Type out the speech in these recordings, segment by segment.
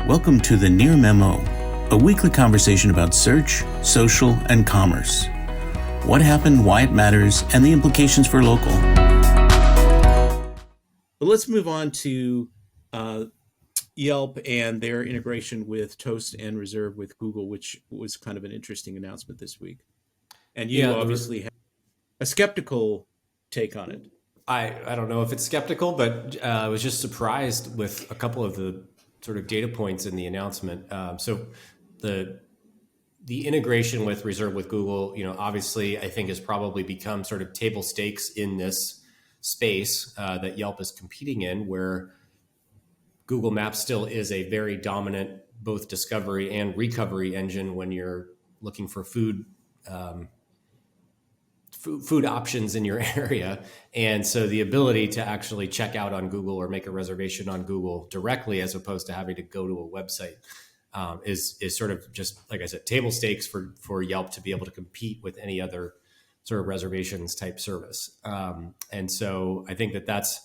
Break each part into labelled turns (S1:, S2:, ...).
S1: Welcome to the Near Memo, a weekly conversation about search, social, and commerce. What happened, why it matters, and the implications for local. But let's move on to Yelp and their integration with Toast and Reserve with Google, which was kind of an interesting announcement this week. And you obviously have a skeptical take on it.
S2: I don't know if it's skeptical, but I was just surprised with a couple of the sort of data points in the announcement. So the integration with Reserve with Google, obviously I think has probably become sort of table stakes in this space that Yelp is competing in, where Google Maps still is a very dominant both discovery and recovery engine when you're looking for food options in your area. And so the ability to actually check out on Google or make a reservation on Google directly, as opposed to having to go to a website, is sort of just, like I said, table stakes for Yelp to be able to compete with any other sort of reservations type service. And so I think that's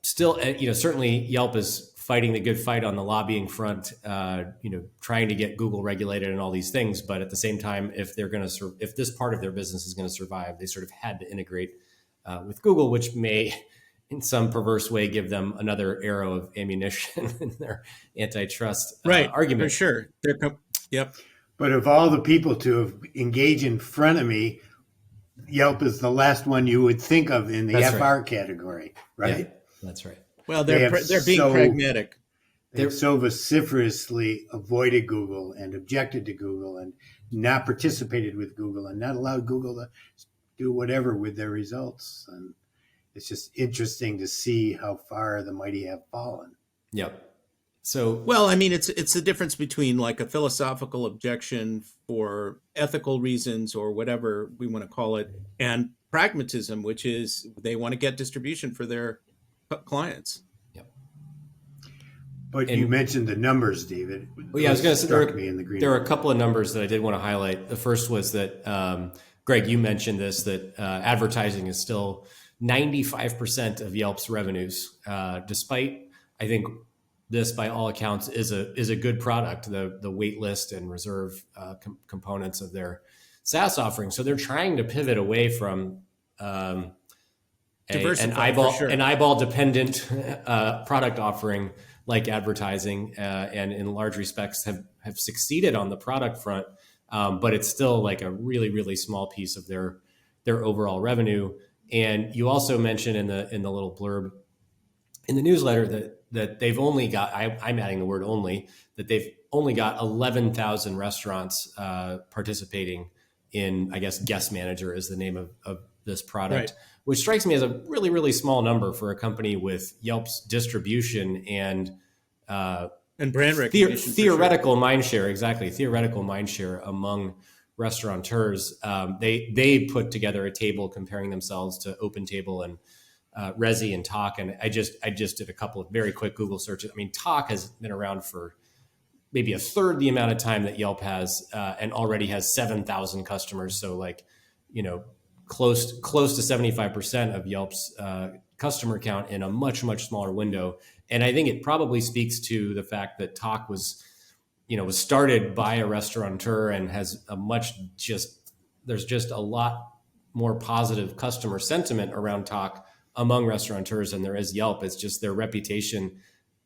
S2: still, certainly Yelp is fighting the good fight on the lobbying front, trying to get Google regulated and all these things. But at the same time, if this part of their business is going to survive, they sort of had to integrate with Google, which may, in some perverse way, give them another arrow of ammunition in their antitrust argument.
S1: For sure. Yep.
S3: But of all the people to engage in frenemy, Yelp is the last one you would think of in the FR category, right?
S2: Yeah, that's right.
S1: Well, they're being pragmatic.
S3: They've so vociferously avoided Google and objected to Google and not participated with Google and not allowed Google to do whatever with their results. And it's just interesting to see how far the mighty have fallen.
S2: Yep. So,
S1: well, I mean, it's the difference between like a philosophical objection for ethical reasons or whatever we want to call it, and pragmatism, which is they want to get distribution for their clients.
S2: Yep.
S3: But you mentioned the numbers, David.
S2: Well, yeah, I was going to say there are a couple of numbers that I did want to highlight. The first was that, Greg, you mentioned this, that advertising is still 95% of Yelp's revenues, despite, I think, this, by all accounts, is a good product, the wait list and reserve components of their SaaS offering. So they're trying to pivot away from an eyeball dependent product offering like advertising, and in large respects have succeeded on the product front, but it's still like a really, really small piece of their overall revenue. And you also mentioned in the little blurb in the newsletter that they've only got, I'm adding the word only, that they've only got 11,000 restaurants participating in, I guess, Guest Manager is the name of this product, which strikes me as a really, really small number for a company with Yelp's distribution and
S1: brand recognition.
S2: Theoretical mindshare, exactly. Theoretical mindshare among restaurateurs. They put together a table comparing themselves to OpenTable and Resi and Talk. And I just did a couple of very quick Google searches. I mean, Talk has been around for maybe a third the amount of time that Yelp has, and already has 7,000 customers. So close to 75% of Yelp's customer count in a much, much smaller window. And I think it probably speaks to the fact that Talk was started by a restaurateur and has there's just a lot more positive customer sentiment around Talk among restaurateurs than there is Yelp. It's just their reputation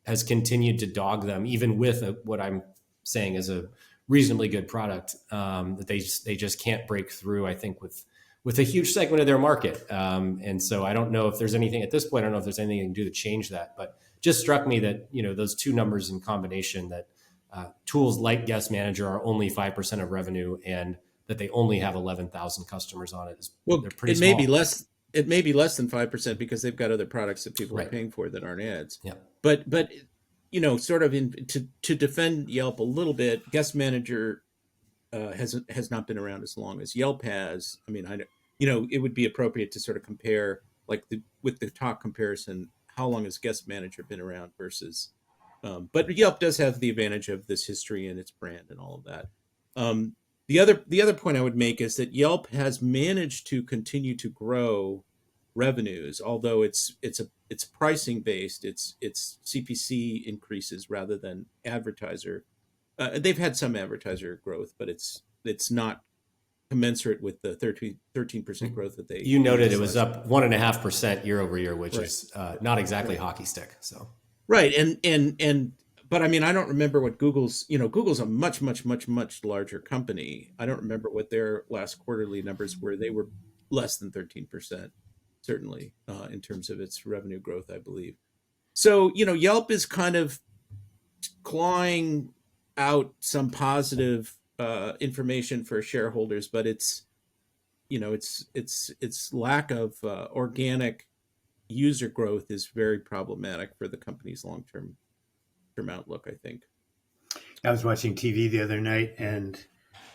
S2: has continued to dog them, even with what I'm saying is a reasonably good product, that they just can't break through, I think, with a huge segment of their market. And so I don't know if there's anything at this point, I don't know if there's anything you can do to change that, but just struck me that, those two numbers in combination, that tools like Guest Manager are only 5% of revenue and that they only have 11,000 customers on it. They're pretty small.
S1: It may be less than 5% because they've got other products that people are paying for that aren't ads.
S2: Yeah.
S1: But sort of to defend Yelp a little bit, Guest Manager has not been around as long as Yelp has. I mean, it would be appropriate to sort of compare, like with the Talk comparison, how long has Guest Manager been around versus. But Yelp does have the advantage of this history and its brand and all of that. The other point I would make is that Yelp has managed to continue to grow revenues, although it's pricing based. It's CPC increases rather than advertiser. They've had some advertiser growth, but it's not commensurate with the 13% growth that they.
S2: You noted it was up 1.5% year over year, which is not exactly hockey stick. So
S1: right, and but I mean, I don't remember what Google's. Google's a much larger company. I don't remember what their last quarterly numbers were. They were less than 13%, certainly, in terms of its revenue growth, I believe. So Yelp is kind of clawing out some positive information for shareholders, but its lack of organic user growth is very problematic for the company's long-term outlook, I think.
S3: I was watching TV the other night, and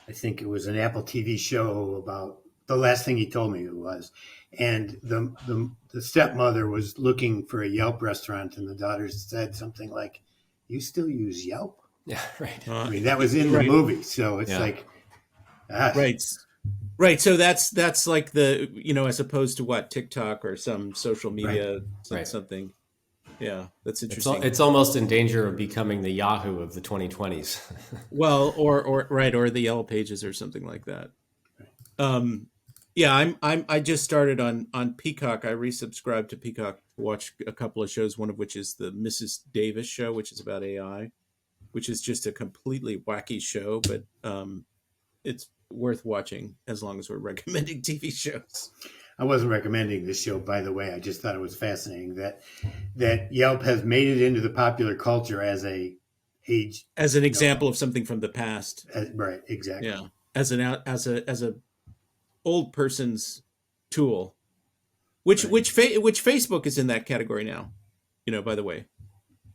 S3: I think it was an Apple TV show about the last thing he told me it was. And the stepmother was looking for a Yelp restaurant, and the daughter said something like, "You still use Yelp?"
S2: Yeah, right.
S3: I mean, that was in the movie, so it's like,
S1: right. So that's like the as opposed to what, TikTok or some social media something. Yeah, that's interesting.
S2: It's almost in danger of becoming the Yahoo of the 2020s.
S1: Well, or the Yellow Pages or something like that. Yeah, I just started on Peacock. I resubscribed to Peacock to watch a couple of shows, one of which is the Mrs. Davis show, which is about AI, which is just a completely wacky show, but it's worth watching as long as we're recommending TV shows.
S3: I wasn't recommending this show, by the way. I just thought it was fascinating that Yelp has made it into the popular culture as an
S1: example of something from the past.
S3: Right, exactly.
S1: Yeah, as a old person's tool, which Facebook is in that category now. By the way.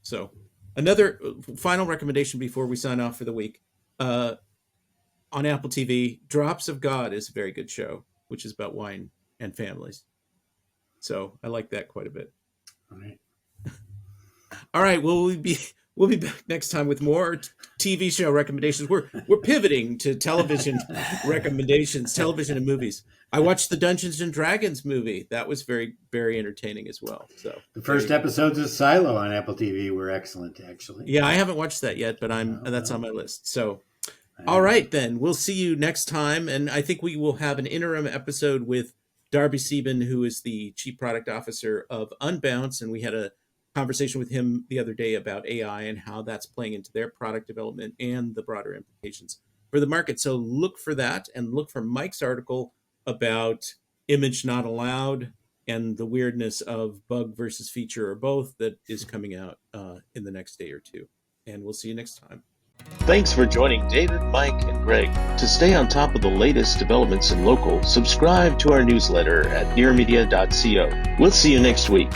S1: So another final recommendation before we sign off for the week. On Apple TV, Drops of God is a very good show, which is about wine and families. So I like that quite a bit.
S3: All right.
S1: All right. Well, we'll be back next time with more TV show recommendations. We're pivoting to television recommendations, television and movies. I watched the Dungeons and Dragons movie. That was very, very entertaining as well. So
S3: the first episodes of Silo on Apple TV were excellent, actually.
S1: Yeah, I haven't watched that yet, but that's on my list. So, all right, then we'll see you next time, and I think we will have an interim episode with Darby Sieben, who is the Chief Product Officer of Unbounce, and we had a conversation with him the other day about AI and how that's playing into their product development and the broader implications for the market. So look for that, and look for Mike's article about image not allowed and the weirdness of bug versus feature or both that is coming out in the next day or two. And we'll see you next time.
S4: Thanks for joining David, Mike, and Greg. To stay on top of the latest developments in local, subscribe to our newsletter at nearmedia.co. We'll see you next week.